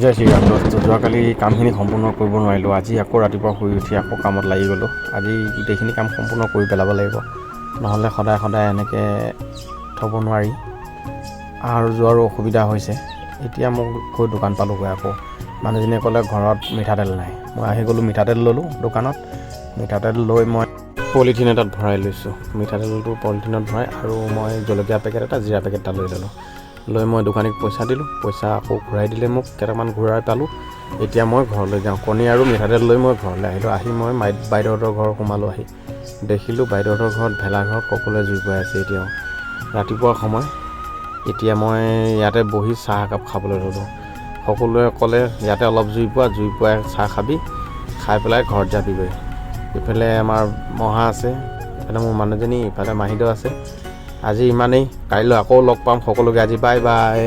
জয় শ্ৰীৰাম দোস্ত। যোৱাকালি কামখিনি সম্পূৰ্ণ কৰিব নোৱাৰিলোঁ। আজি আকৌ ৰাতিপুৱা শুই উঠি আকৌ কামত লাগি গ'লোঁ। আজি গোটেইখিনি কাম সম্পূৰ্ণ কৰি পেলাব লাগিব, নহ'লে সদায় সদায় এনেকৈ থ'ব নোৱাৰি। আৰু যোৱাৰো অসুবিধা হৈছে। এতিয়া মোক গৈ দোকান পালোঁগৈ। আকৌ মানুহজনীয়ে ক'লে ঘৰত মিঠাতেল নাই। মই আহি গ'লোঁ, মিঠাতেল ল'লোঁ দোকানত। মিঠাতেল লৈ মই পলিথিন এটাত ভৰাই লৈছোঁ। মিঠাতেলটো পলিথিনত ভৰাই আৰু মই জলকীয়া পেকেট এটা, জিৰা পেকেট এটা লৈ ল'লোঁ। লৈ মই দোকানীক পইচা দিলোঁ। পইচা আকৌ ঘূৰাই দিলে মোক, কেইটামান ঘূৰাই পালোঁ। এতিয়া মই ঘৰলৈ যাওঁ। কণী আৰু মিঠাতেল লৈ মই ঘৰলৈ আহিলোঁ। আহি মই বাইদেউহঁতৰ ঘৰ সোমালোঁ। আহি দেখিলোঁ বাইদেউহঁতৰ ঘৰত ভেলাঘৰত সকলোৱে জুই ফুৱাই আছে। এতিয়াও ৰাতিপুৱাৰ সময়। এতিয়া মই ইয়াতে বহি চাহ একাপ খাবলৈ ল'লোঁ। সকলোৱে ক'লে ইয়াতে অলপ জুই ফুৱাই চাহ খাবি, খাই পেলাই ঘৰত যাবিগৈ। ইফালে আমাৰ মহা আছে, ইফালে মোৰ মানুহজনী, ইফালে মাহীদেউ আছে। আজি ইমানেই, কাইলৈ আকৌ লগ পাম সকলোকে। আজি বাই বাই।